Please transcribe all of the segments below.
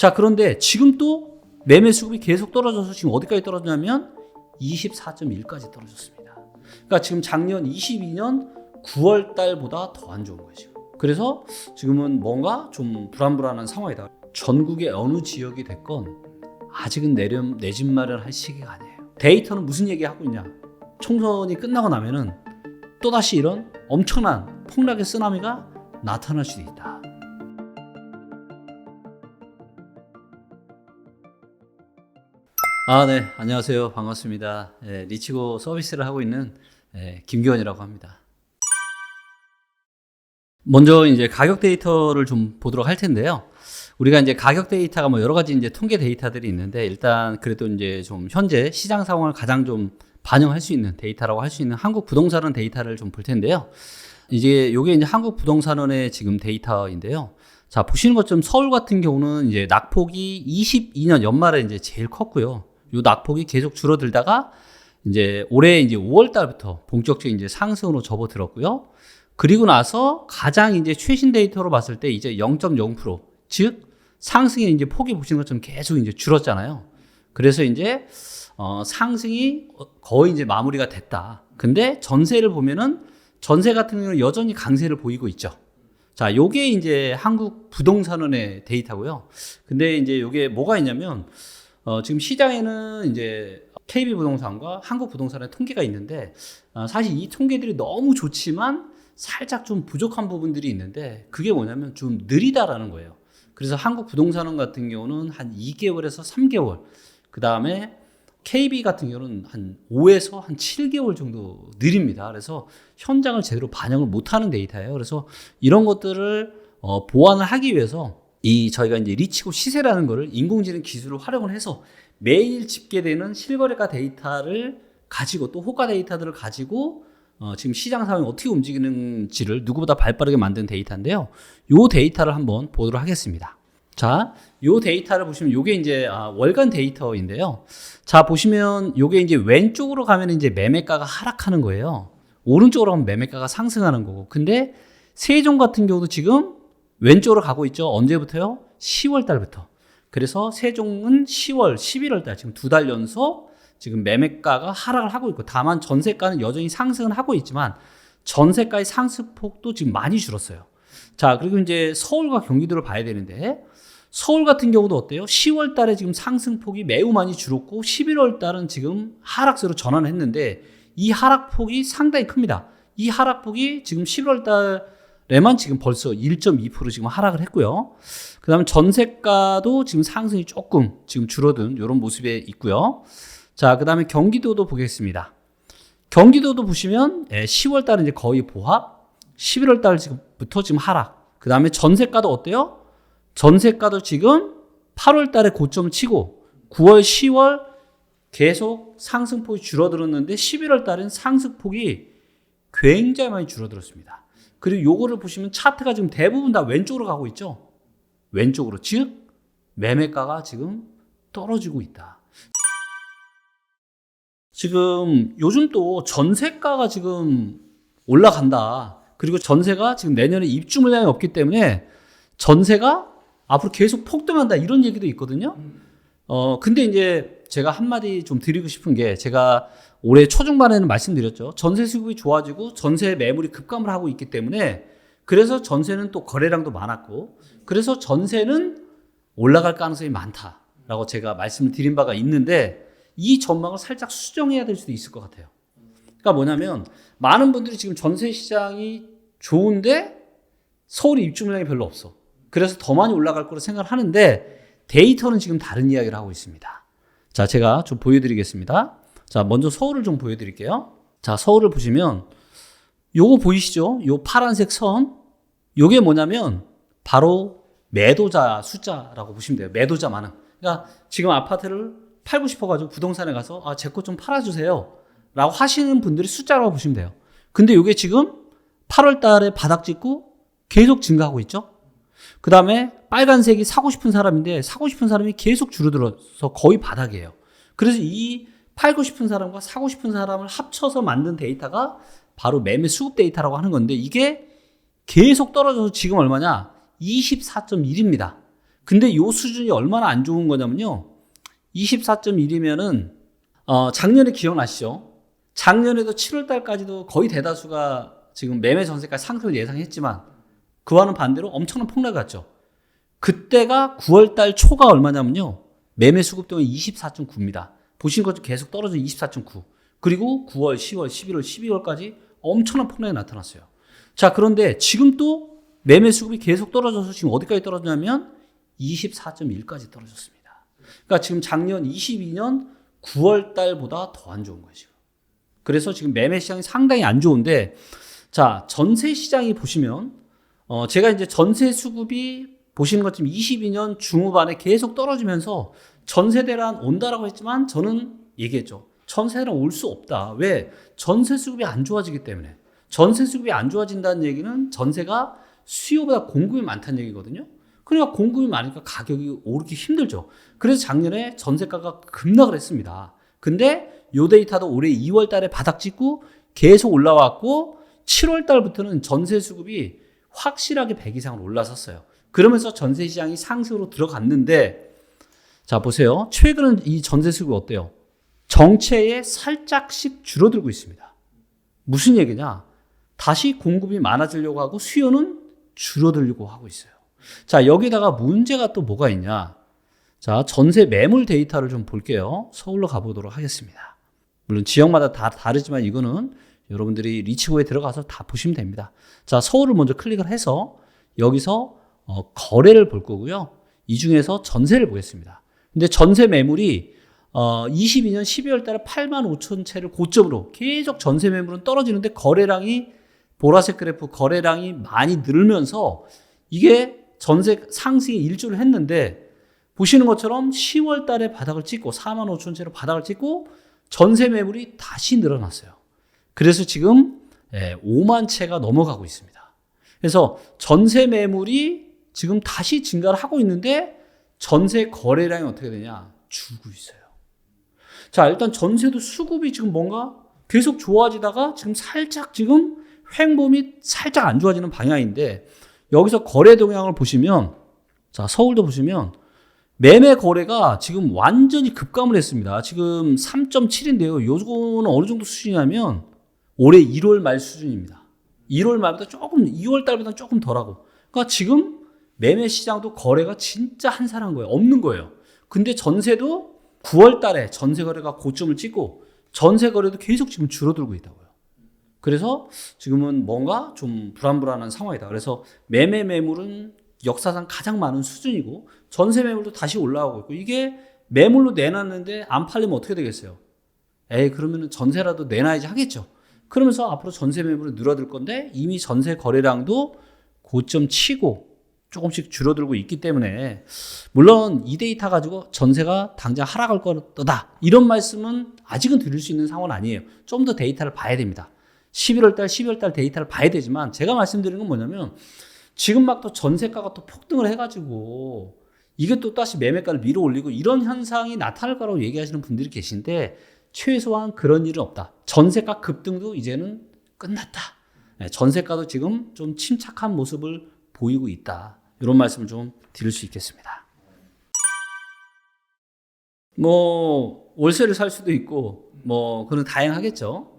자, 그런데 지금 또 매매 수급이 계속 떨어져서 지금 어디까지 떨어졌냐면 24.1까지 떨어졌습니다. 그러니까 지금 작년 22년 9월 달보다 더 안 좋은 거예요, 지금. 그래서 지금은 뭔가 좀 불안불안한 상황이다. 전국의 어느 지역이 됐건 아직은 내 집 마련할 시기가 아니에요. 데이터는 무슨 얘기하고 있냐? 총선이 끝나고 나면은 또다시 이런 엄청난 폭락의 쓰나미가 나타날 수도 있다. 네, 안녕하세요. 반갑습니다. 리치고 서비스를 하고 있는 김기원이라고 합니다. 먼저 이제 가격 데이터를 좀 보도록 할 텐데요. 우리가 이제 가격 데이터가 뭐 여러 가지 이제 통계 데이터들이 있는데, 일단 그래도 이제 좀 현재 시장 상황을 가장 좀 반영할 수 있는 데이터라고 할 수 있는 한국 부동산원 데이터를 좀 볼 텐데요. 이제 요게 이제 한국 부동산원의 지금 데이터인데요. 자, 보시는 것처럼 서울 같은 경우는 이제 낙폭이 22년 연말에 이제 제일 컸고요. 요 낙폭이 계속 줄어들다가 이제 올해 이제 5월 달부터 본격적인 이제 상승으로 접어들었고요. 그리고 나서 가장 이제 최신 데이터로 봤을 때 이제 0.0%, 즉 상승의 이제 폭이 보시는 것처럼 계속 이제 줄었잖아요. 그래서 이제 상승이 거의 이제 마무리가 됐다. 근데 전세를 보면은 전세 같은 경우는 여전히 강세를 보이고 있죠. 자, 요게 이제 한국 부동산원의 데이터고요. 근데 이제 요게 뭐가 있냐면 지금 시장에는 이제 KB부동산과 한국부동산의 통계가 있는데, 사실 이 통계들이 너무 좋지만 살짝 좀 부족한 부분들이 있는데, 그게 뭐냐면 좀 느리다라는 거예요. 그래서 한국부동산원 같은 경우는 한 2개월에서 3개월, 그 다음에 KB 같은 경우는 한 5에서 한 7개월 정도 느립니다. 그래서 현장을 제대로 반영을 못하는 데이터예요. 그래서 이런 것들을 보완을 하기 위해서 저희가 이제 리치고 시세라는 거를 인공지능 기술을 활용을 해서 매일 집계되는 실거래가 데이터를 가지고 또 호가 데이터들을 가지고 지금 시장 상황이 어떻게 움직이는지를 누구보다 발빠르게 만든 데이터인데요. 요 데이터를 한번 보도록 하겠습니다. 자, 요 데이터를 보시면 요게 이제 월간 데이터인데요. 자, 보시면 요게 이제 왼쪽으로 가면 이제 매매가가 하락하는 거예요. 오른쪽으로 가면 매매가가 상승하는 거고. 근데 세종 같은 경우도 지금 왼쪽으로 가고 있죠. 언제부터요? 10월 달부터. 그래서 세종은 10월, 11월 달 지금 2달 연속 지금 매매가가 하락을 하고 있고, 다만 전세가는 여전히 상승을 하고 있지만 전세가의 상승폭도 지금 많이 줄었어요. 자, 그리고 이제 서울과 경기도를 봐야 되는데, 서울 같은 경우도 어때요? 10월 달에 지금 상승폭이 매우 많이 줄었고 11월 달은 지금 하락세로 전환했는데, 이 하락폭이 상당히 큽니다. 이 하락폭이 지금 11월 달에만 지금 벌써 1.2% 지금 하락을 했고요. 그 다음에 전세가도 지금 상승이 조금 지금 줄어든 이런 모습에 있고요. 자, 그 다음에 경기도도 보겠습니다. 경기도도 보시면 10월 달은 이제 거의 보합, 11월 달부터 지금 하락. 그 다음에 전세가도 어때요? 전세가도 지금 8월 달에 고점을 치고 9월, 10월 계속 상승폭이 줄어들었는데 11월 달은 상승폭이 굉장히 많이 줄어들었습니다. 그리고 요거를 보시면 차트가 지금 대부분 다 왼쪽으로 가고 있죠. 왼쪽으로, 즉 매매가가 지금 떨어지고 있다. 지금 요즘 또 전세가가 지금 올라간다. 그리고 전세가 지금 내년에 입주 물량이 없기 때문에 전세가 앞으로 계속 폭등한다, 이런 얘기도 있거든요. 근데 이제 제가 한마디 좀 드리고 싶은 게, 제가 올해 초중반에는 말씀드렸죠. 전세 수급이 좋아지고 전세 매물이 급감을 하고 있기 때문에, 그래서 전세는 또 거래량도 많았고, 그래서 전세는 올라갈 가능성이 많다라고 제가 말씀을 드린 바가 있는데, 이 전망을 살짝 수정해야 될 수도 있을 것 같아요. 그러니까 뭐냐면, 많은 분들이 지금 전세 시장이 좋은데 서울 입주 물량이 별로 없어. 그래서 더 많이 올라갈 거로 생각을 하는데, 데이터는 지금 다른 이야기를 하고 있습니다. 자, 제가 좀 보여드리겠습니다. 자, 먼저 서울을 좀 보여드릴게요. 자, 서울을 보시면 요거 보이시죠? 요 파란색 선, 요게 뭐냐면 바로 매도자 숫자라고 보시면 돼요. 매도자 많음. 그러니까 지금 아파트를 팔고 싶어가지고 부동산에 가서 제 거 좀 팔아주세요 라고 하시는 분들이 숫자라고 보시면 돼요. 근데 요게 지금 8월 달에 바닥 찍고 계속 증가하고 있죠. 그 다음에 빨간색이 사고 싶은 사람인데, 사고 싶은 사람이 계속 줄어들어서 거의 바닥이에요. 그래서 이 팔고 싶은 사람과 사고 싶은 사람을 합쳐서 만든 데이터가 바로 매매 수급 데이터라고 하는 건데, 이게 계속 떨어져서 지금 얼마냐? 24.1입니다. 근데 요 수준이 얼마나 안 좋은 거냐면요. 24.1이면은 작년에 기억나시죠? 작년에도 7월 달까지도 거의 대다수가 지금 매매 전세가지 상승을 예상했지만 그와는 반대로 엄청난 폭락이 갔죠. 그때가 9월 달 초가 얼마냐면요. 매매 수급 동안 24.9입니다. 보신 것처럼 계속 떨어져 24.9. 그리고 9월, 10월, 11월, 12월까지 엄청난 폭락이 나타났어요. 자, 그런데 지금 또 매매 수급이 계속 떨어져서 지금 어디까지 떨어졌냐면 24.1까지 떨어졌습니다. 그러니까 지금 작년 22년 9월 달보다 더 안 좋은 거죠. 그래서 지금 매매 시장이 상당히 안 좋은데, 자, 전세 시장이 보시면, 제가 이제 전세 수급이 보시는 것처럼 22년 중후반에 계속 떨어지면서 전세 대란 온다라고 했지만 저는 얘기했죠. 전세 대란 올 수 없다. 왜? 전세 수급이 안 좋아지기 때문에. 전세 수급이 안 좋아진다는 얘기는 전세가 수요보다 공급이 많다는 얘기거든요. 그러니까 공급이 많으니까 가격이 오르기 힘들죠. 그래서 작년에 전세가가 급락을 했습니다. 근데 요 데이터도 올해 2월 달에 바닥 찍고 계속 올라왔고 7월 달부터는 전세 수급이 확실하게 100 이상으로 올라섰어요. 그러면서 전세 시장이 상승으로 들어갔는데, 자, 보세요. 최근은 이 전세 수급이 어때요? 정체에 살짝씩 줄어들고 있습니다. 무슨 얘기냐? 다시 공급이 많아지려고 하고 수요는 줄어들려고 하고 있어요. 자, 여기다가 문제가 또 뭐가 있냐? 자, 전세 매물 데이터를 좀 볼게요. 서울로 가보도록 하겠습니다. 물론 지역마다 다 다르지만 이거는 여러분들이 리치고에 들어가서 다 보시면 됩니다. 자, 서울을 먼저 클릭을 해서 여기서 거래를 볼 거고요. 이 중에서 전세를 보겠습니다. 근데 전세 매물이 22년 12월 달에 8만 5천 채를 고점으로 계속 전세 매물은 떨어지는데 거래량이 보라색 그래프 거래량이 많이 늘면서 이게 전세 상승이 일주를 했는데 보시는 것처럼 10월 달에 바닥을 찍고 4만 5천 채로 바닥을 찍고 전세 매물이 다시 늘어났어요. 그래서 지금 5만 채가 넘어가고 있습니다. 그래서 전세 매물이 지금 다시 증가를 하고 있는데 전세 거래량이 어떻게 되냐? 줄고 있어요. 자, 일단 전세도 수급이 지금 뭔가 계속 좋아지다가 지금 살짝 지금 횡보이 살짝 안 좋아지는 방향인데 여기서 거래 동향을 보시면 자, 서울도 보시면 매매 거래가 지금 완전히 급감을 했습니다. 지금 3.7인데요. 요거는 어느 정도 수준이냐면 올해 1월 말 수준입니다. 1월 말보다 조금 2월 달보다 조금 덜하고. 그러니까 지금 매매 시장도 거래가 진짜 한산한 거예요. 없는 거예요. 근데 전세도 9월 달에 전세 거래가 고점을 찍고 전세 거래도 계속 지금 줄어들고 있다고요. 그래서 지금은 뭔가 좀 불안불안한 상황이다. 그래서 매매 매물은 역사상 가장 많은 수준이고 전세 매물도 다시 올라오고 있고 이게 매물로 내놨는데 안 팔리면 어떻게 되겠어요? 그러면 전세라도 내놔야지 하겠죠. 그러면서 앞으로 전세 매물이 늘어들 건데 이미 전세 거래량도 고점 치고 조금씩 줄어들고 있기 때문에 물론 이 데이터 가지고 전세가 당장 하락할 거다 이런 말씀은 아직은 드릴 수 있는 상황은 아니에요. 좀 더 데이터를 봐야 됩니다. 11월 달, 12월 달 데이터를 봐야 되지만 제가 말씀드리는 건 뭐냐면 지금 막 또 전세가가 또 폭등을 해가지고 이게 또 다시 매매가를 밀어 올리고 이런 현상이 나타날 거라고 얘기하시는 분들이 계신데 최소한 그런 일은 없다. 전세가 급등도 이제는 끝났다. 전세가도 지금 좀 침착한 모습을 보이고 있다. 이런 말씀을 좀 드릴 수 있겠습니다. 뭐 월세를 살 수도 있고 뭐 그런 다양하겠죠.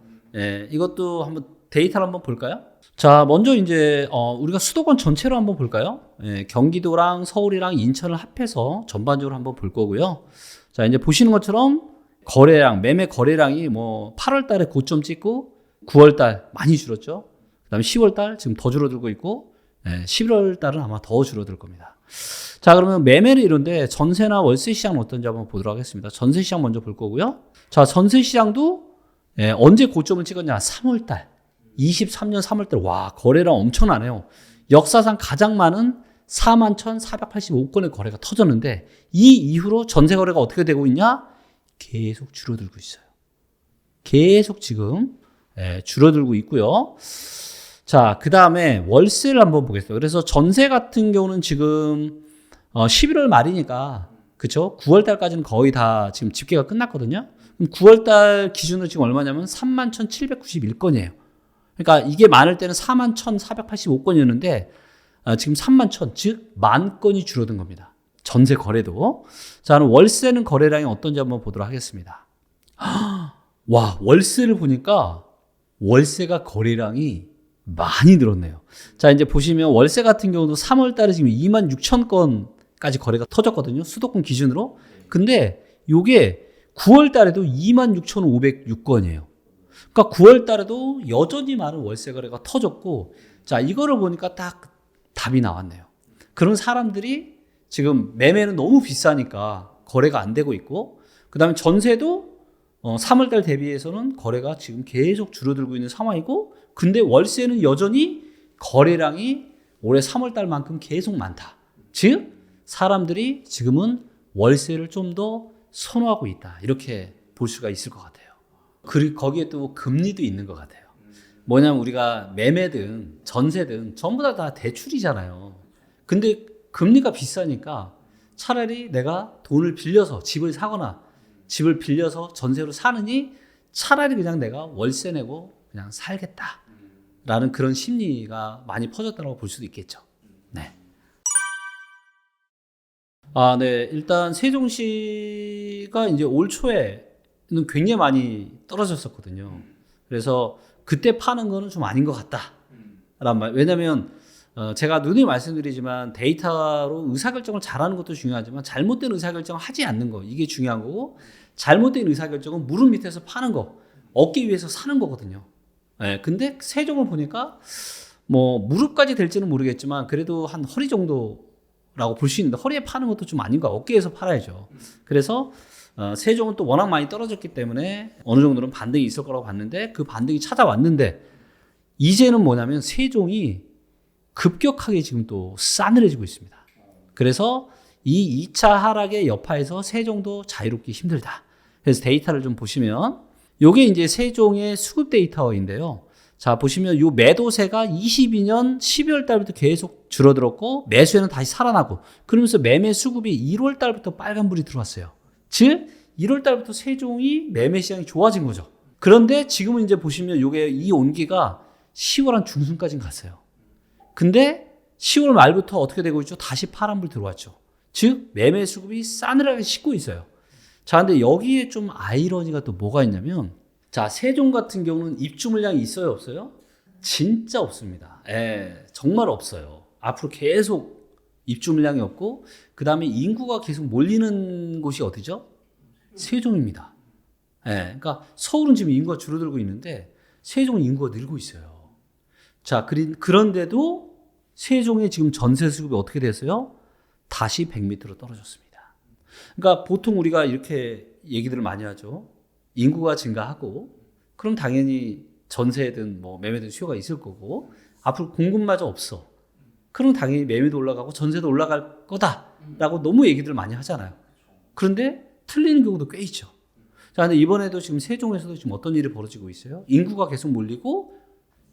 이것도 한번 데이터를 한번 볼까요? 자, 먼저 이제 우리가 수도권 전체로 한번 볼까요? 경기도랑 서울이랑 인천을 합해서 전반적으로 한번 볼 거고요. 자, 이제 보시는 것처럼 거래량, 매매 거래량이 뭐 8월 달에 고점 찍고 9월 달 많이 줄었죠. 그다음에 10월 달 지금 더 줄어들고 있고 11월 달은 아마 더 줄어들 겁니다. 자, 그러면 매매를 이런데 전세나 월세 시장은 어떤지 한번 보도록 하겠습니다. 전세 시장 먼저 볼 거고요. 자, 전세 시장도 언제 고점을 찍었냐? 3월 달. 23년 3월 달. 와, 거래량 엄청나네요. 역사상 가장 많은 41,485건의 거래가 터졌는데 이 이후로 전세 거래가 어떻게 되고 있냐? 계속 줄어들고 있어요. 계속 지금 줄어들고 있고요. 자, 그 다음에 월세를 한번 보겠습니다. 그래서 전세 같은 경우는 지금 11월 말이니까 그쵸? 9월 달까지는 거의 다 지금 집계가 끝났거든요. 그럼 9월 달 기준으로 지금 얼마냐면 31,791건이에요. 그러니까 이게 많을 때는 41,485건이었는데 지금 31,000, 즉 만 건이 줄어든 겁니다. 전세 거래도. 자, 그럼 월세는 거래량이 어떤지 한번 보도록 하겠습니다. 와, 월세를 보니까 월세가 거래량이 많이 늘었네요. 자, 이제 보시면 월세 같은 경우도 3월 달에 지금 26,000건까지 거래가 터졌거든요. 수도권 기준으로. 근데 요게 9월 달에도 26,506건이에요. 그러니까 9월 달에도 여전히 많은 월세 거래가 터졌고, 자, 이거를 보니까 딱 답이 나왔네요. 그런 사람들이 지금 매매는 너무 비싸니까 거래가 안 되고 있고, 그 다음에 전세도 3월 달 대비해서는 거래가 지금 계속 줄어들고 있는 상황이고, 근데 월세는 여전히 거래량이 올해 3월 달만큼 계속 많다. 즉, 사람들이 지금은 월세를 좀 더 선호하고 있다. 이렇게 볼 수가 있을 것 같아요. 그리고 거기에 또 금리도 있는 것 같아요. 뭐냐면 우리가 매매든 전세든 전부 다 대출이잖아요. 근데 금리가 비싸니까 차라리 내가 돈을 빌려서 집을 사거나 집을 빌려서 전세로 사느니 차라리 그냥 내가 월세 내고 그냥 살겠다라는 그런 심리가 많이 퍼졌다고 볼 수도 있겠죠. 네. 네. 일단 세종시가 이제 올 초에는 굉장히 많이 떨어졌었거든요. 그래서 그때 파는 거는 좀 아닌 것 같다라는 말. 왜냐면 제가 누누이 말씀드리지만 데이터로 의사결정을 잘하는 것도 중요하지만 잘못된 의사결정을 하지 않는 거, 이게 중요한 거고, 잘못된 의사결정은 무릎 밑에서 파는 거, 얻기 위해서 사는 거거든요. 네, 근데 세종을 보니까 뭐 무릎까지 될지는 모르겠지만 그래도 한 허리 정도라고 볼 수 있는데, 허리에 파는 것도 좀 아닌 거야. 어깨에서 팔아야죠. 그래서 세종은 또 워낙 많이 떨어졌기 때문에 어느 정도는 반등이 있을 거라고 봤는데, 그 반등이 찾아왔는데 이제는 뭐냐면 세종이 급격하게 지금 또 싸늘해지고 있습니다. 그래서 이 2차 하락의 여파에서 세종도 자유롭기 힘들다. 그래서 데이터를 좀 보시면 요게 이제 세종의 수급 데이터인데요. 자, 보시면 요 매도세가 22년 12월 달부터 계속 줄어들었고 매수에는 다시 살아나고, 그러면서 매매 수급이 1월 달부터 빨간불이 들어왔어요. 즉 1월 달부터 세종이 매매 시장이 좋아진 거죠. 그런데 지금은 이제 보시면 요게 이 온기가 10월 한 중순까지는 갔어요. 근데 10월 말부터 어떻게 되고 있죠? 다시 파란불 들어왔죠. 즉 매매 수급이 싸늘하게 식고 있어요. 자, 근데 여기에 좀 아이러니가 또 뭐가 있냐면, 자, 세종 같은 경우는 입주 물량이 있어요, 없어요? 진짜 없습니다. 정말 없어요. 앞으로 계속 입주 물량이 없고, 그 다음에 인구가 계속 몰리는 곳이 어디죠? 세종입니다. 그러니까 서울은 지금 인구가 줄어들고 있는데 세종은 인구가 늘고 있어요. 자, 그런데도 세종의 지금 전세 수급이 어떻게 됐어요? 다시 100m로 떨어졌습니다. 그러니까 보통 우리가 이렇게 얘기들을 많이 하죠. 인구가 증가하고 그럼 당연히 전세든 뭐 매매든 수요가 있을 거고, 앞으로 공급마저 없어. 그럼 당연히 매매도 올라가고 전세도 올라갈 거다라고 너무 얘기들을 많이 하잖아요. 그런데 틀리는 경우도 꽤 있죠. 자, 근데 이번에도 지금 세종에서도 지금 어떤 일이 벌어지고 있어요? 인구가 계속 몰리고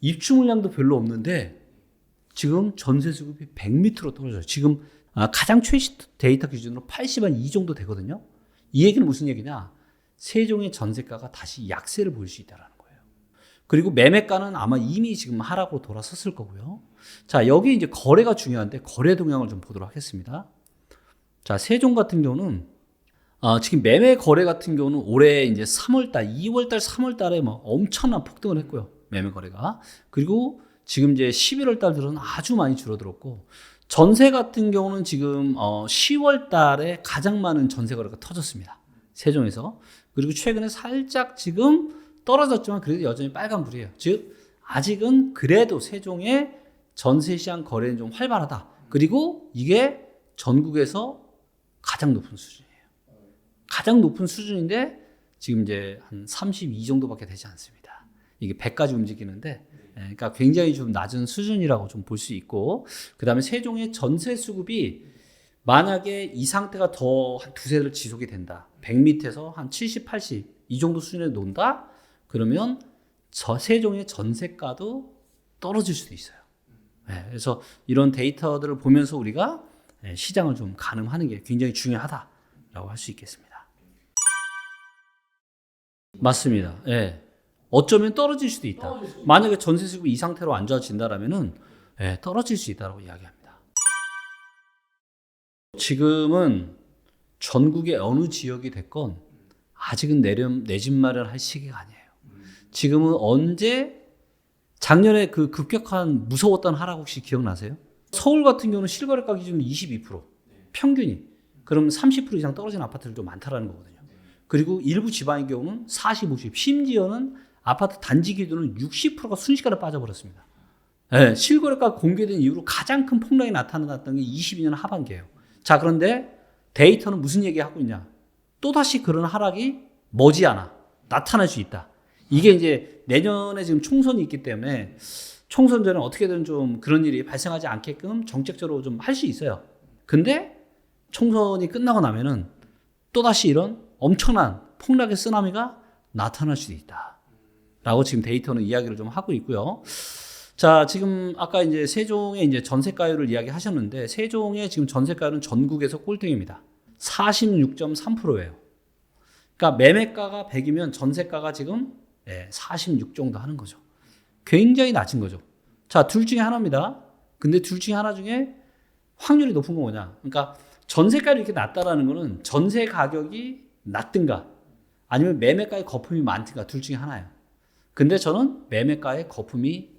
입주 물량도 별로 없는데 지금 전세 수급이 100m로 떨어져요. 지금 가장 최신 데이터 기준으로 80한 2 정도 되거든요. 이 얘기는 무슨 얘기냐? 세종의 전세가가 다시 약세를 보일 수 있다는 거예요. 그리고 매매가는 아마 이미 지금 하락으로 돌아섰을 거고요. 자, 여기 이제 거래가 중요한데 거래 동향을 좀 보도록 하겠습니다. 자, 세종 같은 경우는 지금 매매 거래 같은 경우는 올해 이제 3월달, 2월달, 3월달에 뭐 엄청난 폭등을 했고요. 매매 거래가. 그리고 지금 이제 11월 달 들어는 아주 많이 줄어들었고, 전세 같은 경우는 지금 10월 달에 가장 많은 전세 거래가 터졌습니다. 세종에서. 그리고 최근에 살짝 지금 떨어졌지만 그래도 여전히 빨간불이에요. 즉 아직은 그래도 세종의 전세 시장 거래는 좀 활발하다. 그리고 이게 전국에서 가장 높은 수준이에요. 가장 높은 수준인데 지금 이제 한 32 정도밖에 되지 않습니다. 이게 100까지 움직이는데, 그러니까 굉장히 좀 낮은 수준이라고 좀 볼 수 있고, 그 다음에 세종의 전세 수급이 만약에 이 상태가 더 한 두세 달 지속이 된다. 100 밑에서 한 70, 80 이 정도 수준에 논다? 그러면 세종의 전세가도 떨어질 수도 있어요. 그래서 이런 데이터들을 보면서 우리가 시장을 좀 가늠하는 게 굉장히 중요하다라고 할 수 있겠습니다. 맞습니다. 어쩌면 떨어질 수도 있다. 만약에 전세 수급이 이 상태로 안 좋아진다라면은 떨어질 수 있다고 이야기합니다. 지금은 전국의 어느 지역이 됐건 아직은 내 집 마련할 시기가 아니에요. 지금은 언제 작년에 그 급격한 무서웠던 하락 혹시 기억나세요? 서울 같은 경우는 실거래가 기준은 22% 평균이. 그럼 30% 이상 떨어진 아파트들도 많다라는 거거든요. 그리고 일부 지방의 경우는 40, 50, 심지어는 아파트 단지 기준은 60%가 순식간에 빠져버렸습니다. 네, 실거래가 공개된 이후로 가장 큰 폭락이 나타났던 게 22년 하반기예요. 자, 그런데 데이터는 무슨 얘기하고 있냐? 또다시 그런 하락이 머지않아 나타날 수 있다. 이게 이제 내년에 지금 총선이 있기 때문에 총선 전에 어떻게든 좀 그런 일이 발생하지 않게끔 정책적으로 좀 할 수 있어요. 근데 총선이 끝나고 나면은 또다시 이런 엄청난 폭락의 쓰나미가 나타날 수도 있다. 라고 지금 데이터는 이야기를 좀 하고 있고요. 자, 지금 아까 이제 세종의 이제 전세가율을 이야기하셨는데 세종의 지금 전세가율은 전국에서 꼴등입니다. 46.3%예요. 그러니까 매매가가 100이면 전세가가 지금 46 정도 하는 거죠. 굉장히 낮은 거죠. 자, 둘 중에 하나입니다. 근데 둘 중에 하나 중에 확률이 높은 건 뭐냐? 그러니까 전세가율이 이렇게 낮다라는 거는 전세 가격이 낮든가 아니면 매매가의 거품이 많든가 둘 중에 하나예요. 근데 저는 매매가의 거품이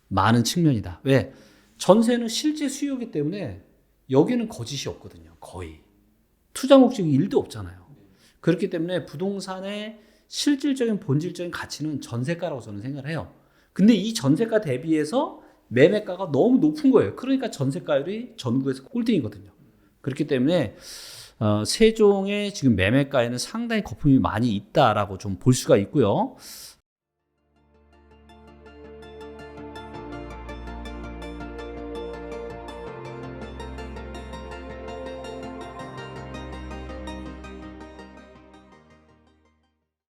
많은 측면이다. 왜? 전세는 실제 수요이기 때문에 여기는 거짓이 없거든요. 거의. 투자 목적이 1도 없잖아요. 그렇기 때문에 부동산의 실질적인 본질적인 가치는 전세가라고 저는 생각을 해요. 근데 이 전세가 대비해서 매매가가 너무 높은 거예요. 그러니까 전세가율이 전국에서 꼴등이거든요. 그렇기 때문에 세종의 지금 매매가에는 상당히 거품이 많이 있다라고 좀 볼 수가 있고요.